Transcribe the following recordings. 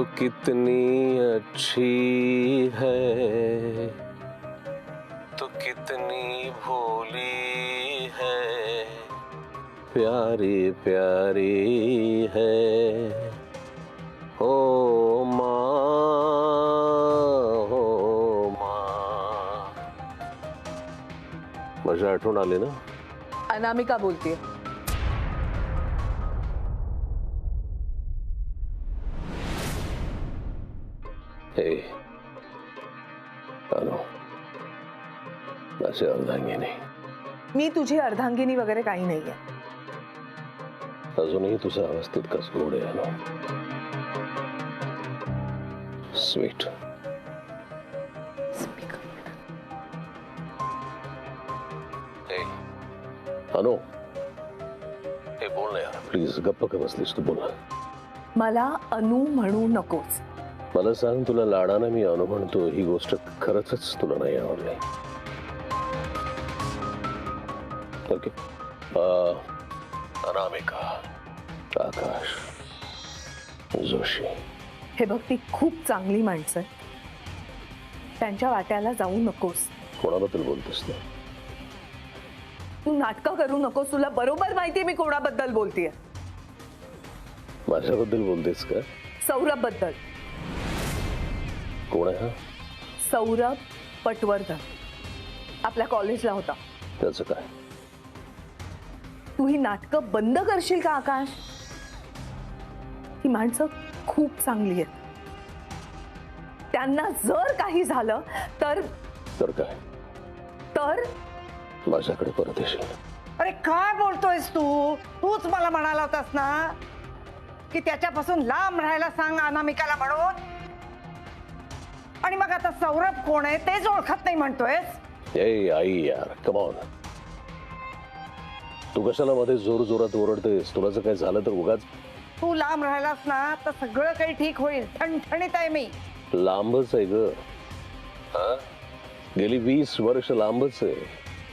तू कितनी अच्छी है, तू कितनी भोली है, प्यारी प्यारी है ओ माँ, हो माँ. माझी आठवण आली ना? अनामिका बोलतीये. हे अनु, माझी अर्धांगिनी. मी तुझी अर्धांगिनी वगैरे काही नाहीये. अजूनही तुझा आवाज तितकाच गोड आहे अनु. स्वीट. हे अनु, हे बोल ना यार प्लीज. गप्प का बसलीस तू? बोल ना. मला अनु म्हणू नकोस. मला सांग, तुला लाडाने मी अनु म्हणतो ही गोष्ट खरंच तुला नाही आवडली? ओके. अनामिका, आकाश, जोशी. हे बघ, ती खूप चांगली माणसं आहेत. त्यांच्या वाट्याला जाऊ नकोस. कोणाबद्दल बोलतेस ना? तू नाटकं करू नकोस. तुला बरोबर माहितीये मी कोणाबद्दल बोलतेय. माझ्याबद्दल बोलतेस का? सौरभ बद्दल. कोण आहे हा? सौरभ पटवर्धन. आपल्या कॉलेजला होता. त्याचं काय? तू ही नाटकं बंद करशील का आकाश? ही माणसं खूप चांगली आहेत. त्यांना जर काही झालं तर काय? तर माझ्याकडे परत येशील. अरे काय बोलतोयस तू? तूच मला म्हणाला होतास ना की त्याच्यापासून लांब राहायला सांग अनामिकाला म्हणून. आणि मग आता सौरभ कोण आहे तेच ओळखत नाही म्हणतोयस? ए आई यार, कम ऑन. तू कशाला मध्ये जोर जोरात ओरडतेस? तुला जर काही झालं तर उगाच. तू लांब राहिलास ना तर सगळं काही ठीक होईल. ठणठणीत आहे मी. लांबच आहे ग. गेली 20 वर्ष लांबच आहे.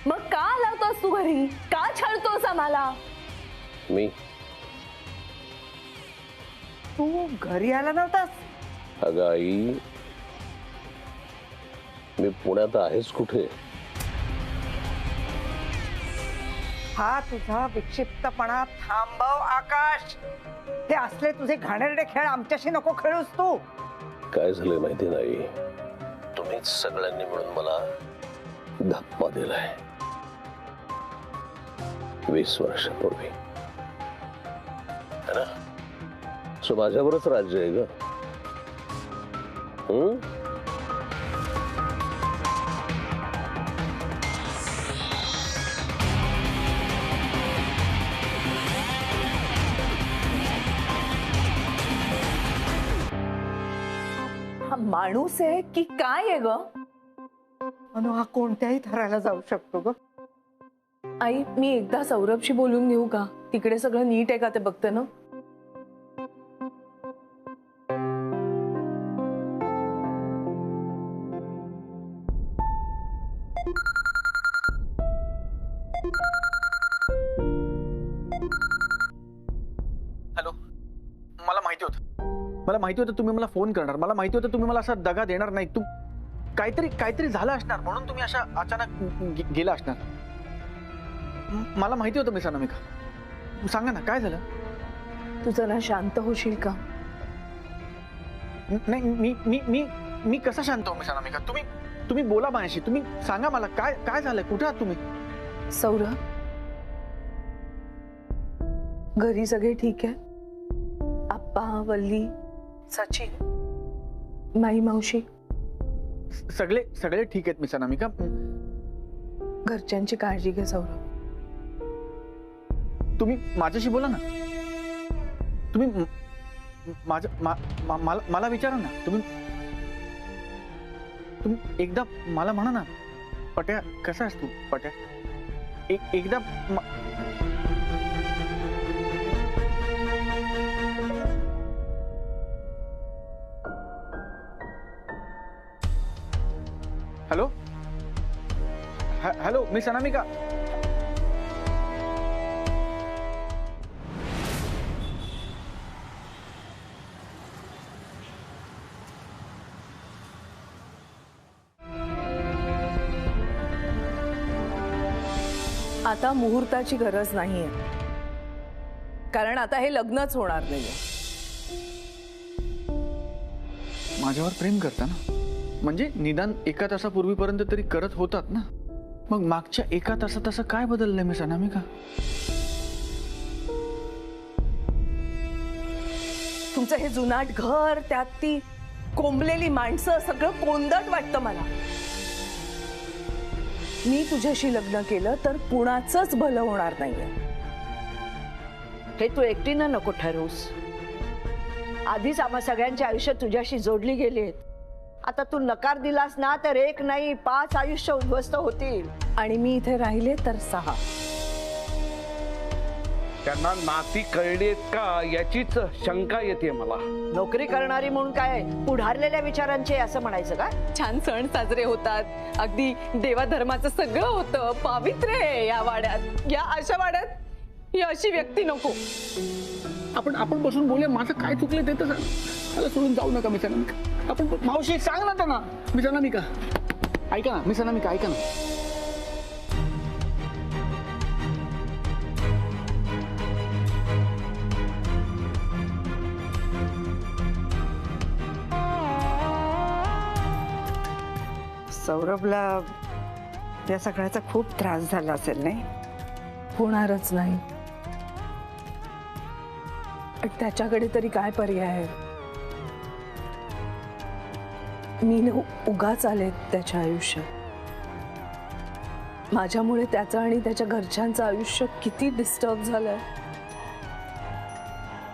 मग का लावतोस तू घरी? का छळतोस आम्हाला? मी? तू घरी आला नव्हतास? अगं आई, मी पुण्यात आहेच कुठे? हा तुझा विक्षिप्तपणा थांबव आकाश. हे असले तुझे घाणेरडे खेळ आमच्याशी नको खेळूस तू. काय झालंय माहिती नाही, तुम्हीच सगळ्यांनी मिळून मला धप्पा दिलाय 20 वर्षापूर्वी, है ना? सो माझ्यावरच राज्य आहे ग. हा माणूस आहे की काय आहे ग? अनु, हा कोणत्याही थराला जाऊ शकतो ग. आई, मी एकदा सौरभशी बोलून घेऊ का? तिकडे सगळं नीट आहे का ते बघते ना. हॅलो. मला माहिती होतं तुम्ही मला फोन करणार. मला माहिती होतं तुम्ही मला असा दगा देणार नाही. तू काहीतरी झालं असणार म्हणून तुम्ही अशा अचानक गेला असणार. मला माहिती होतं मिस अनामिका. सांगा ना काय झालं? तू जरा शांत होशील का? नाही, मी मी मी मी कसा शांत हो मिस अनामिका? तुम्ही बोला माझ्याशी. तुम्ही सांगा मला काय झालंय? कुठे आहात तुम्ही? सौरभ, घरी सगळे ठीक आहे? आप्पा, वल्ली, सचिन, माई मावशी सगळे ठीक आहेत मिस अनामिका. घरच्यांची काळजी घे सौरभ. तुम्ही माझ्याशी बोला ना. तुम्ही मला विचारा ना. तुम्ही एकदा मला म्हणा ना, पट्या कसा आहेस तू? पट्या एकदा हॅलो. हॅलो मिस अनामिका. आता मुहूर्ताची गरज नाहीये, कारण आता हे लग्नच होणार नाहीये. माझ्यावर प्रेम करता ना, म्हणजे निदान 1 तासापूर्वीपर्यंत तरी करत होतात ना. मग मागच्या 1 तासात असं काय बदललंय मिस अनामिका? तुमचं हे जुनाट घर, त्यात ती कोंबलेली माणसं, सगळं कोंदट वाटतं मला. मी तुझ्याशी लग्न केलं तर कुणाचंच भलं होणार नाहीये. हे तू एकटीनं नको ठरवूस. आधीच आम्हा सगळ्यांची आयुष्य तुझ्याशी जोडली गेली आहेत. आता तू नकार दिलास ना तर 1 नाही 5 आयुष्य उद्ध्वस्त होतील. आणि मी इथे राहिले तर 6. त्यांना नाती कळलीत का याचीच शंका येते मला. नोकरी करणारी म्हणून काय पुढारलेल्या विचारांचे असं म्हणायचं का? छान सण साजरे होतात, अगदी देवाधर्माचं सगळं होतं, पावित्र्य आहे या वाड्यात. या अशा वाड्यात ही अशी व्यक्ती नको. आपण बसून बोलूया. माझं काय चुकलं ते तर मला सोडून जाऊ नका मिस अनामिका. आपण मावशी सांग ना त्यांना. मिस अनामिका ऐका ना, मिस अनामिका ऐका ना. सौरभला या सगळ्याचा खूप त्रास झाला असेल नाही? होणारच नाही. त्याच्याकडे तरी काय पर्याय आहे? मी उगाच आले त्याच्या आयुष्यात. माझ्यामुळे त्याचं आणि त्याच्या घरच्यांचं आयुष्य किती डिस्टर्ब झालंय.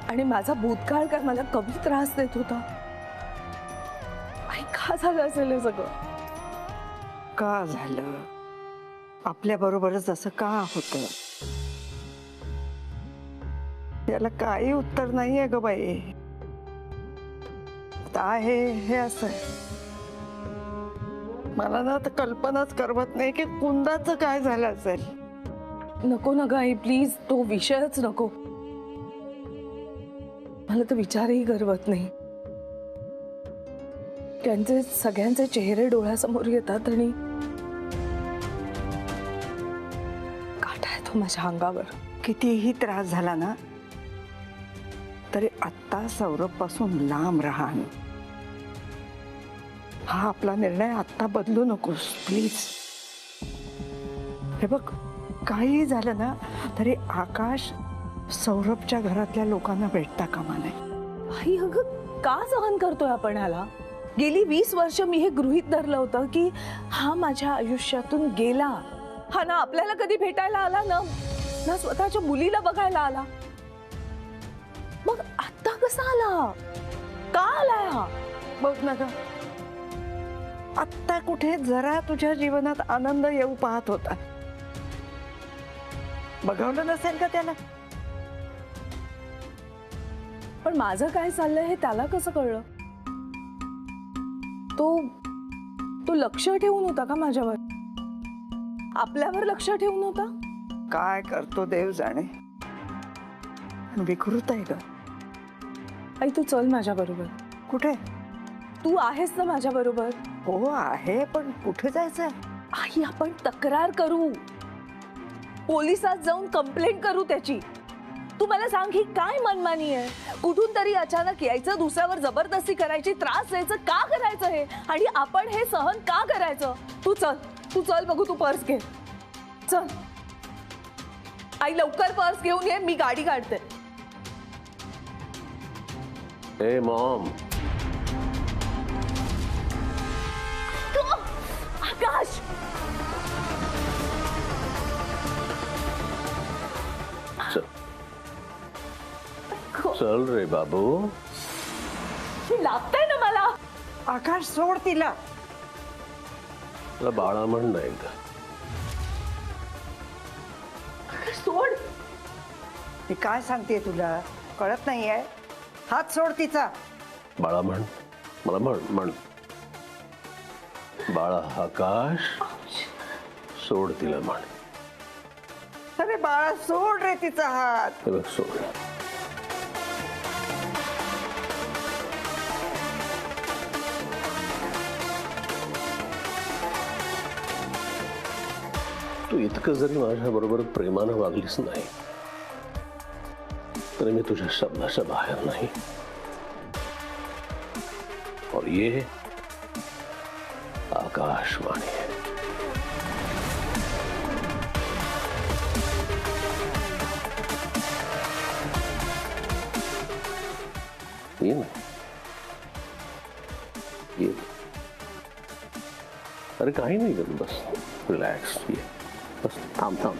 आणि माझा भूतकाळ काय मला कमी त्रास देत होता? आणि का झालं असेल हे सगळं? का झालं? आपल्या बरोबरच असं का होतं? याला काही उत्तर नाहीये ग बाई. आहे हे असं मला ना तर कल्पनाच करवत नाही की कुंदाचं काय झालं असेल. नको ना गाई, प्लीज तो विषयच नको. मला तर विचारही करवत नाही. त्यांचे सगळ्यांचे चेहरे डोळ्यासमोर येतात आणि काटा येतो माझ्या अंगावर. कितीही त्रास झाला ना तरी आत्ता सौरभ पासून लांब राहा. हा आपला निर्णय आत्ता बदलू नकोस प्लीज. हे बघ, काही झालं ना तरी आकाश सौरभच्या घरातल्या लोकांना भेटता कामा नये. आई अगं, का सहन करतोय आपण ह्याला? गेली 20 वर्ष मी हे गृहीत धरलं होतं की हा माझ्या आयुष्यातून गेला. हा ना आपल्याला कधी भेटायला आला ना स्वतःच्या मुलीला बघायला आला. मग आता कसा आला? का आलाय हा? बघ ना ग, आत्ता कुठे जरा तुझ्या जीवनात आनंद येऊ पाहत होता. बघवलं नसेल का त्याला? पण माझं काय चाललंय हे त्याला कसं कळलं? तो लक्ष ठेवून होता का माझ्यावर? आपल्यावर लक्ष ठेवून होता? काय करतो देव जाणे. विकृत आहे ग. आई तू चल माझ्या बरोबर. कुठे? तू आहेस ना माझ्या बरोबर? हो आहे, पण कुठे जायचं? आई आपण तक्रार करू, पोलिसात जाऊन कंप्लेंट करू त्याची. तू मला सांग ही काय मनमानी आहे? कुठून तरी अचानक यायचं, दुसऱ्यावर जबरदस्ती करायची, त्रास द्यायचं, का करायचं हे? आणि आपण हे सहन का करायचं? तू चल बघू. तू पर्स घे, चल. आई लवकर पर्स घेऊन ये, मी गाडी काढते. ए मॉम, आकाश चल रे बाबू. लागतंय ना मला. आकाश सोड तिला. तुला बाळा म्हण ना एकदा. सोड. मी काय सांगते तुला कळत नाहीये? हात सोड तिचा. बाळा म्हण, मला म्हण. बाळा आकाश, सोड तिला म्हण. अरे बाळा सोड रे तिचा हात. हे बघ सोड. तू इतकं जरी माझ्याबरोबर प्रेमानं वागलीस नाही तरी मी तुझ्या शब्दाच्या बाहेर नाही. और ये आकाशवाणी है. ये ना, ये अरे काही नाही करू, बस रिलॅक्स. ये बस, थांब थांब.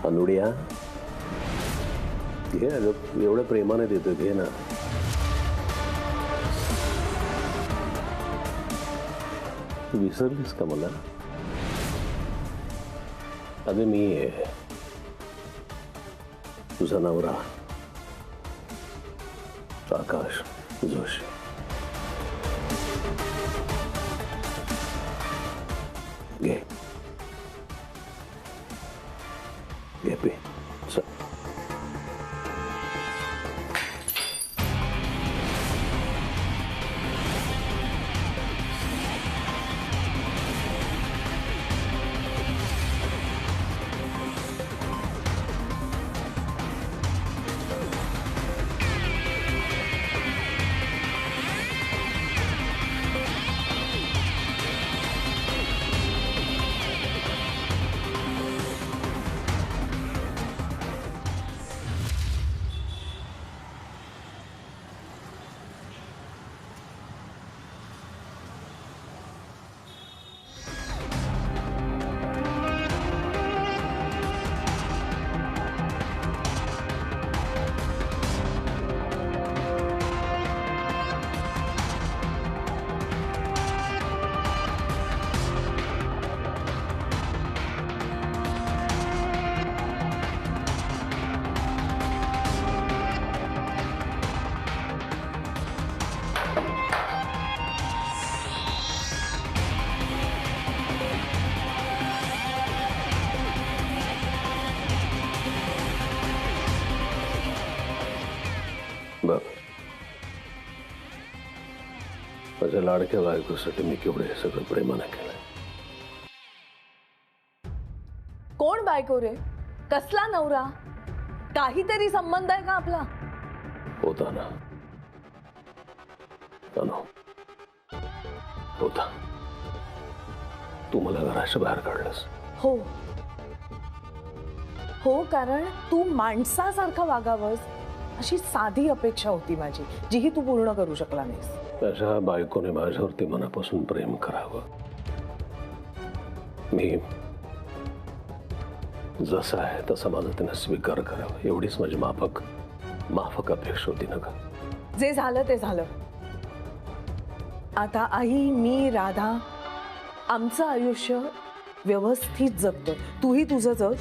अनुडिया, घे अगं, एवढ्या प्रेमाने देतो, घे ना. तू विसरलीस का मला? अगं मी आहे तुझा नवरा आकाश जोशी. घे घे पे. चल. बघ, माझ्या लाडक्या बायकोसाठी मी केवढे सगळं प्रेमाने केलंय. कोण बायको रे? कसला नवरा? काहीतरी संबंध आहे का आपला? होता ना, अनु, होता. तू मला घराच्या बाहेर काढलंस. हो हो, कारण तू माणसासारखं वागावंस अशी साधी अपेक्षा होती माझी, जीही तू पूर्ण करू शकला नाहीस. माझ्या बायकोने माझ्यावरती मनापासून प्रेम करावं. मी जसा आहे तसा माझा तिने स्वीकार करावा, एवढीच माझी माफक अपेक्षा होती ना का. जे झालं ते झालं. आता आई, मी, राधा आमचं आयुष्य व्यवस्थित जगतोय. तूही तुझं जग.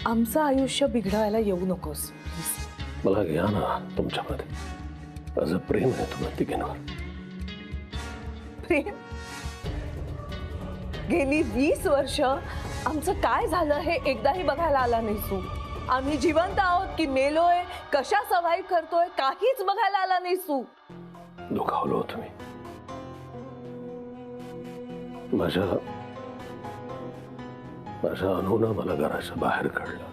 आमचं आयुष्य बिघडायला येऊ नकोस. मला घ्या ना तुमच्यामध्ये. माझं प्रेम आहे तुम्हा तिघांवर. प्रेम? गेली 20 वर्ष आमचं काय झालं हे एकदाही बघायला आला नाहीस तू. आम्ही जिवंत आहोत की मेलोय, कशा सर्व्हाइव्ह करतोय, काहीच बघायला आला नाहीस तू. दुखावलं होतं मी. माझ्या अनूनं मला घराच्या बाहेर काढलं.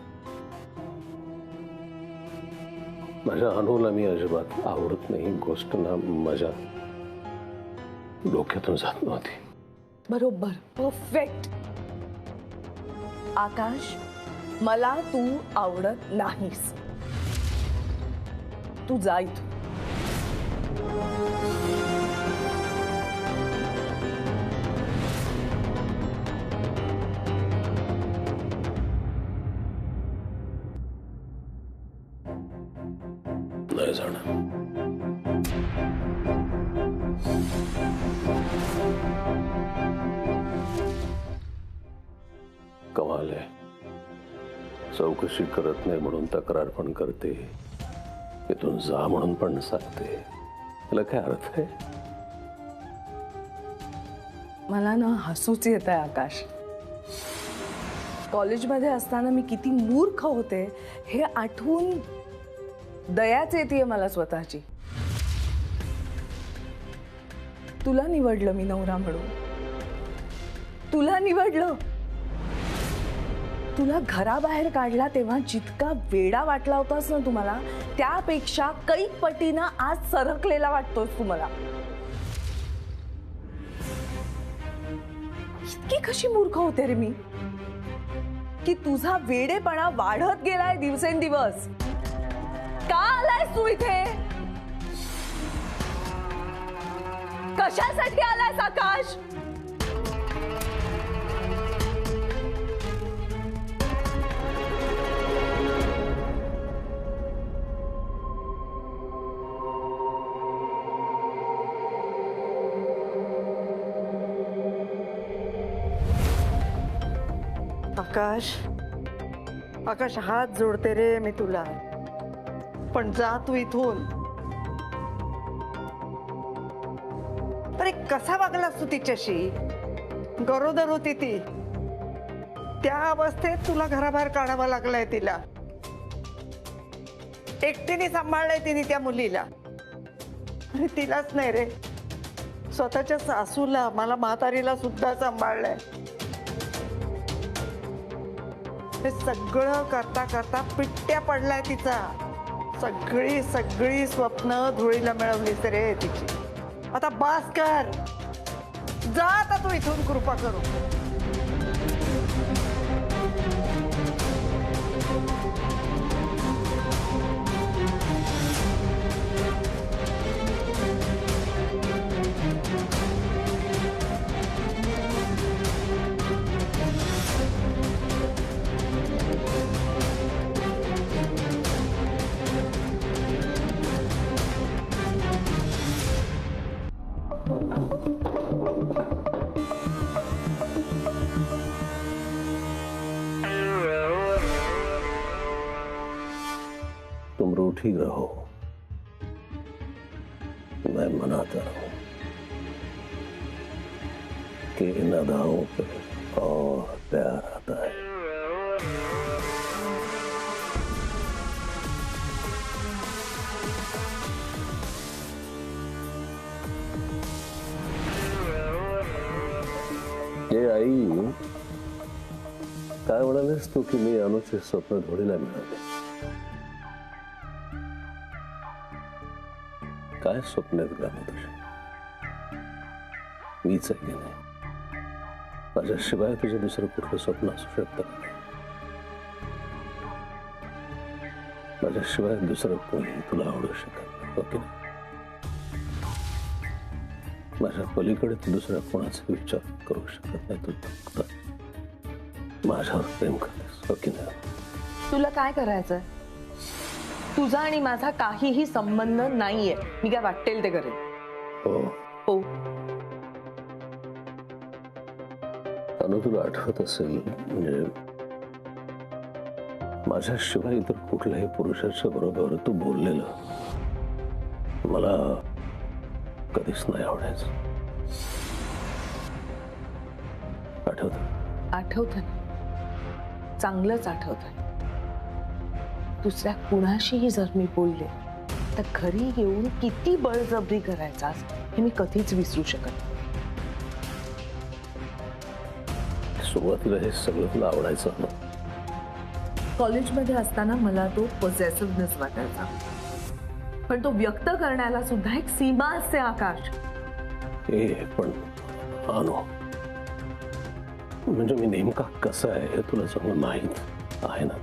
माझ्या अनूला मी अजिबात आवडत नाही गोष्ट ना माझ्या डोक्यातून जात नव्हती. बरोबर, परफेक्ट. आकाश, मला तू आवडत नाहीस. तू जा इथून. नाही जाणार. कमाल आहे, चौकशी करत नाही म्हणून तक्रार पण करते, इथून जा म्हणून पण सांगते. त्याला काय अर्थ आहे? मला ना हसूच येत आहे आकाश. कॉलेजमध्ये असताना मी किती मूर्ख होते हे आठवून दयाच येते मला स्वतःची. तुला निवडलं मी नवरा म्हणून, तुला निवडलं. तुला घराबाहेर काढला तेव्हा जितका वेडा वाटला होतास ना तुम्हाला, त्यापेक्षा कैक पटीनं आज सरकलेला वाटतोस तुम्हाला. इतकी कशी मूर्ख होते रे मी की तुझा वेडेपणा वाढत गेलाय दिवसेंदिवस. का आलायस तू इथे? कशासाठी आलायस आकाश? आकाश, आकाश, हात जोडते रे मी तुला, पण जा तू इथून. अरे कसा वागलास तू तिच्याशी? गरोदर होती ती, त्या अवस्थेत तुला घराबाहेर काढावं लागलंय तिला. एकटीने सांभाळलंय तिने त्या मुलीला. अरे तिलाच नाही रे, स्वतःच्या सासूला, मला म्हातारीला सुद्धा सांभाळलंय. हे सगळं करता करता पिट्ट्या पडलाय तिचा. सगळी सगळी स्वप्न धुळीला मिळवलीस रे तिची. आता बास कर, जा आता तू इथून कृपा करू. तुम रूठी रहो, मैं मनाता रहूं कि इन अदाओं पे और प्यार आता है. ये आई, काय म्हणालीस तू की मी अनुचे स्वप्न धुळीला मिळाले? काय स्वप्न आहेत का तुझे? मीच आहे की नाही? माझ्याशिवाय तुझं दुसरं कुठलं स्वप्न असू शकतं का? माझ्याशिवाय दुसरं कोणी तुला आवडू शकत नाही, हो की नाही? माझ्या पलीकडे तू दुसऱ्या कोणाचा विचार करू शकत नाही. तू फक्त माझ्यावर प्रेम करतेस, हो की नाही? तुला काय करायचंय? तुझा आणि माझा काहीही संबंध नाहीये. मी काय वाटेल ते करेन. हो. हो. अनु, तुला आठवत असेल म्हणजे माझ्याशिवाय इतर कुठल्याही पुरुषाच्या बरोबर तू बोललेलं मला कधीच नाही आवडायचं. आठवत? आठवतंय, चांगलंच आठवतंय. दुसऱ्या कुणाशीही जर मी बोलले तर घरी येऊन किती बळजबरी करायचास हे मी कधीच विसरू शकत नाही. सुरुवातीला हे सगळं तुला आवडायचं ना? कॉलेजमध्ये असताना मला तो पॉझिटिव्हनेस वाटायचा, पण तो व्यक्त करण्याला सुद्धा एक सीमा असते आकाश. पण अनु, म्हणजे मी नेमका कसा आहे हे तुला चांगलं माहीत आहे ना?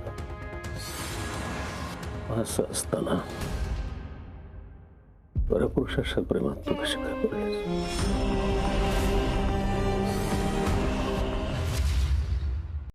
असं असताना परपुरुषाच्या प्रेमात तू कशी काय पडलीस?